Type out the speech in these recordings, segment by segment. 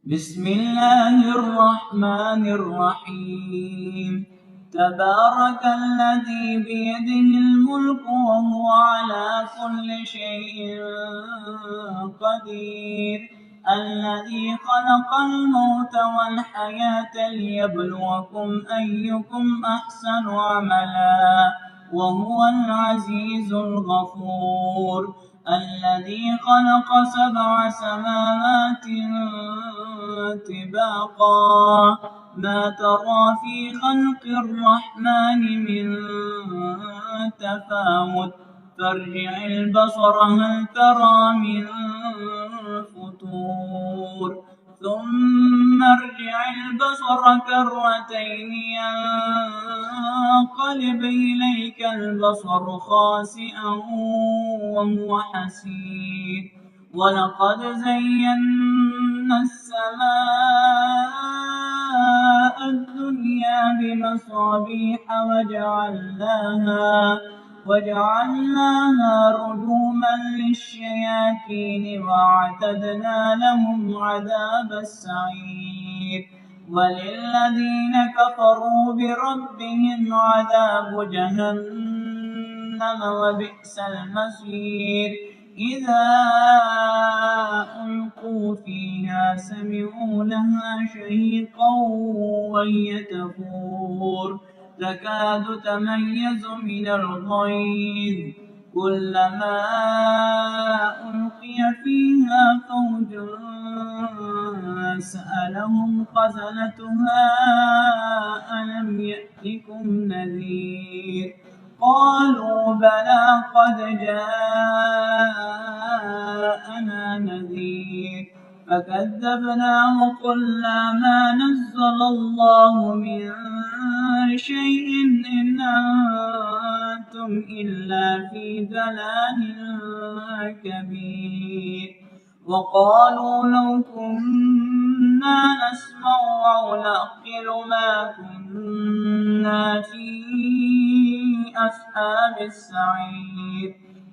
بسم الله الرحمن الرحيم. تبارك الذي بيده الملك وهو على كل شيء قدير، الذي خلق الموت والحياة ليبلوكم أيكم أحسن عملا وهو العزيز الغفور، الذي خلق 7 سماوات طباقا ما ترى في خلق الرحمن من تفاوت، فارجع البصر هل ترى من فطور، ثم ارجع البصر كرتين ينقلب إليك البصر خاسئا وهو حسير، ولقد زينا السماء الدنيا بمصابيح وجعلناها رجوما للشياطين وأعتدنا لهم عذاب السعير، وللذين كفروا بربهم عذاب جهنم وبئس المصير، إذا ألقوا فيها سمعوا لها شهيقا وهي تفور تكاد تميز من الغيظ، كلما ألقي فيها فوج سألهم خزنتها ألم يأتكم نذير، قالوا بلى قد جاءنا نذير، فكذبنا وقلنا ما نزل الله من شيء إن أنتم إلا في ضلال كبير، وقالوا لو كنا نسمع أو نعقل ما كنا في أصحاب السعير،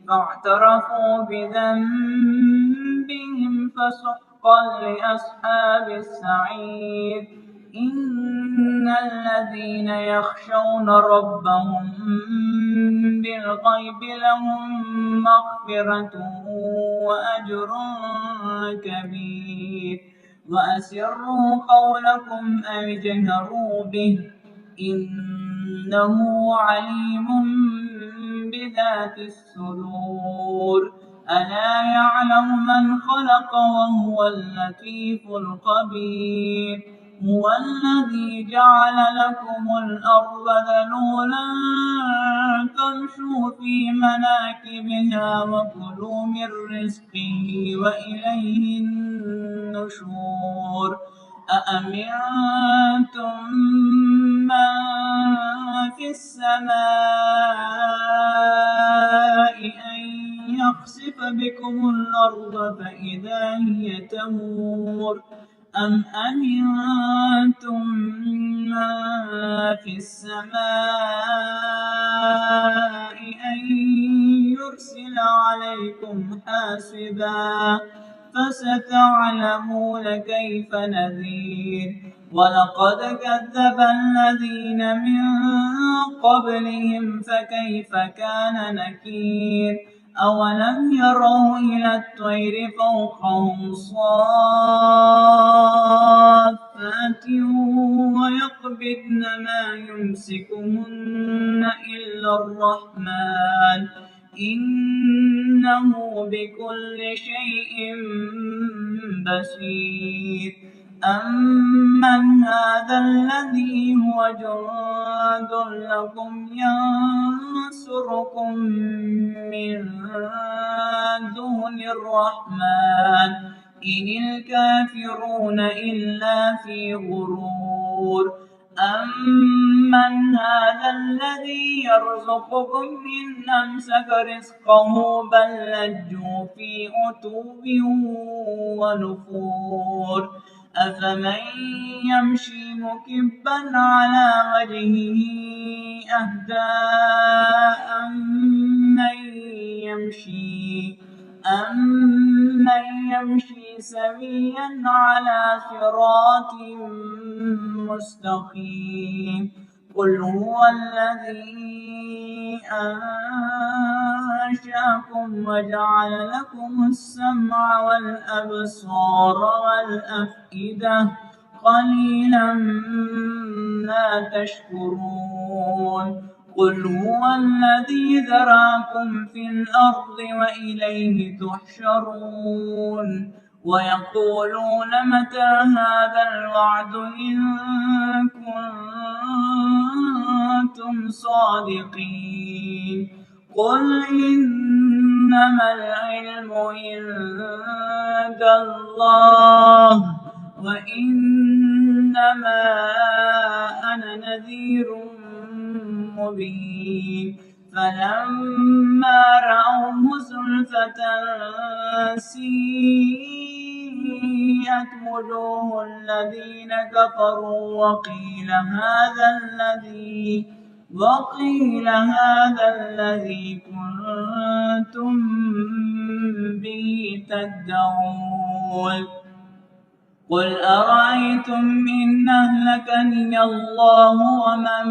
فاعترفوا بذنبهم فسحقا لأصحاب السعير، إن الذين يخشون ربهم بالغيب لهم مغفرة وأجر كبير، وأسروا قولكم أو اجهروا به إنه عليم بذات الصدور، ألا يعلم من خلق وهو اللطيف الخبير، هو الذي جعل لكم الأرض ذلولا فامشوا في مناكبها وكلوا من رزقه وإليه النشور، أأمنتم من في السماء أن يخسف بكم الأرض فإذا هي تمور، أم أمنتم من في السماء أن يرسل عليكم حاسبا، فستعلمون كيف نذير، ولقد كذب الذين من قبلهم فكيف كان نكير، أولم يروا إلى الطير فوقهم صافات ويقبضن ما يمسكهن إلا الرحمن إنه بكل شيء بصير، أمن هذا الذي هو جند لكم ينصركم من دون الرحمن إن الكافرون إلا في غرور، أمن هذا الذي يرزقكم إن أمسك رزقه بل لجوا في عتو ونفور، أفمن يمشي مكبا على وجهه أهدى أمن يمشي أمن يمشي سويا على صراط مستقيم قل هو الذي أنشأكم وجعل لكم السمع والأبصار والأفئدة قليلا ما تشكرون قل هو الذي ذراكم في الأرض وإليه تحشرون ويقولون متى هذا الوعد إن كنتم صادقين قل إنما العلم عند الله وإنما أنا نذير مبين فلما رأوه زلفة سيئت وجوه الذين كفروا وقيل هذا الذي كنتم به تدعون قل أرأيتم إن أهلكني الله ومن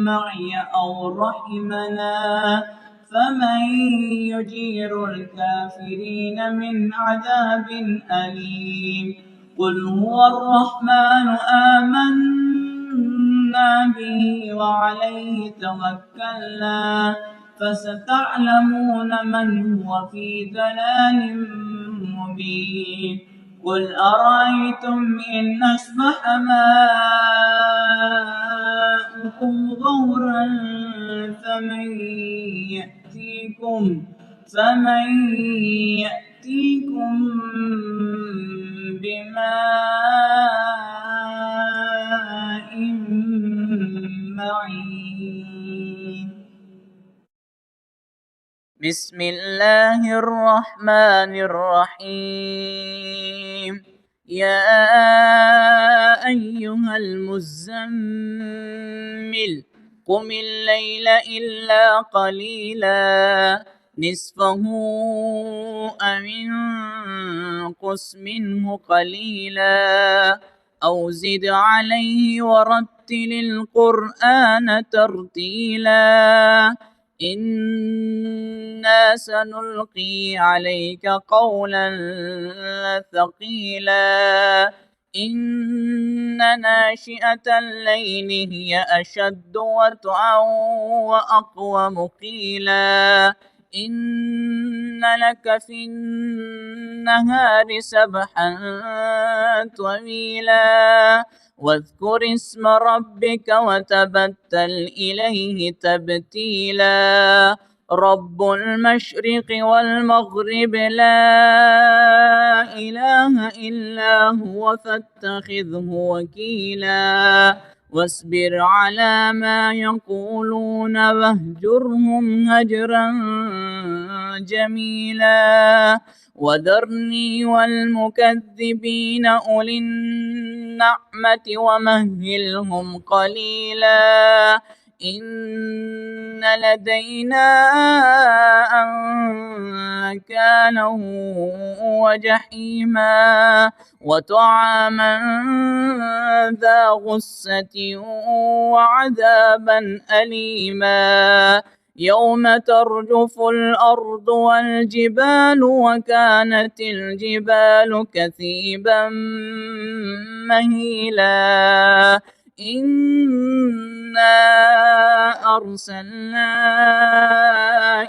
معي أو رحمنا فمن يجير الكافرين من عذاب أليم قل هو الرحمن آمنا به وعليه توكلنا فستعلمون من هو في ضلال مبين قل أرأيتم إن أصبح ماؤكم غورا فمن يأتيكم بماء معين بسم الله الرحمن الرحيم يا أيها المزمل قم الليل إلا قليلا نصفه أو انقص منه قليلا أو زد عليه ورتل القرآن ترتيلا إنا سنلقي عليك قولا ثقيلا إن ناشئة الليل هي أشد وطئا وأقوم قيلا إن لك في النهار سبحا طويلا واذكر اسم ربك وتبتل إليه تبتيلا رب المشرق والمغرب لا إله إلا هو فاتخذه وكيلا واصبر على ما يقولون واهجرهم هجرا جميلا وذرني والمكذبين أولي النعمة ومهلهم قليلا إن لدينا أنكالا وجحيما وطعاما ذا غصة وعذابا أليما يوم ترجف الأرض والجبال وكانت الجبال كثيبا مهيلا إنا أرسلنا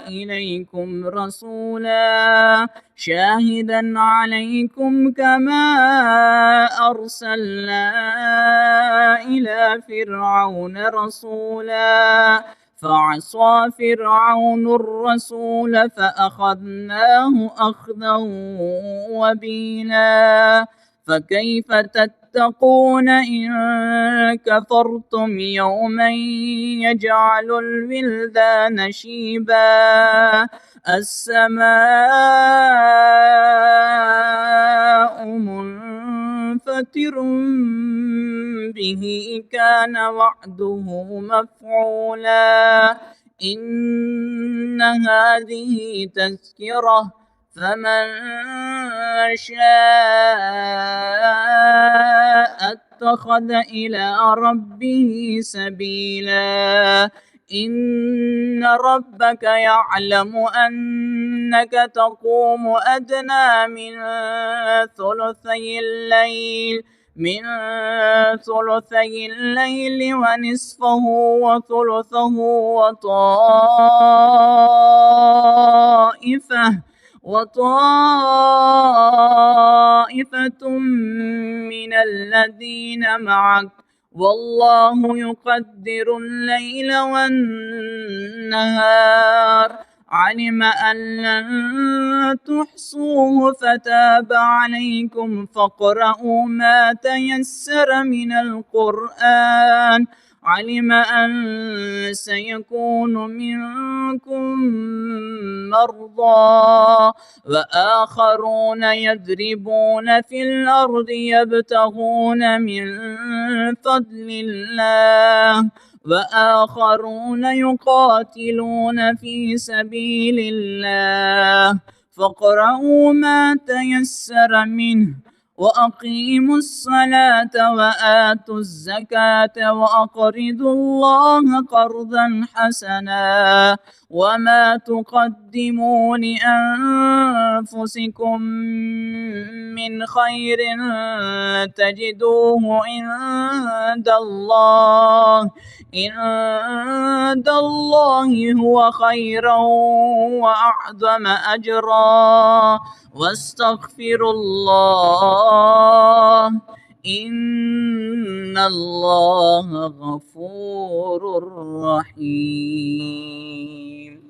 إليكم رسولا شاهدا عليكم كما أرسلنا إلى فرعون رسولا فعصى فرعون الرسول فأخذناه أخذا وبيلا فكيف تتقون إن كفرتم يوما يجعل الولدان شيبا السماء منفطر به كان وعده مفعولا إن هذه تذكرة فمن شاء اتخذ إلى ربه سبيلا إن ربك يعلم أنك تقوم أدنى ثلثي الليل ونصفه وثلثه وطائفة من الذين معك والله يقدر الليل والنهار علم أن لن تحصوه فتاب عليكم فاقرؤوا ما تيسر من القرآن علم أن سيكون منكم مرضى وآخرون يضربون في الأرض يبتغون من فضل الله وآخرون يقاتلون في سبيل الله فاقرؤوا ما تيسر منه وأقيموا الصلاة وآتوا الزكاة وأقرضوا الله قرضا حسنا وما تقدموا لأنفسكم من خير تجدوه عند الله هو خيرا وأعظم أجرا واستغفروا الله إن الله غفور رحيم.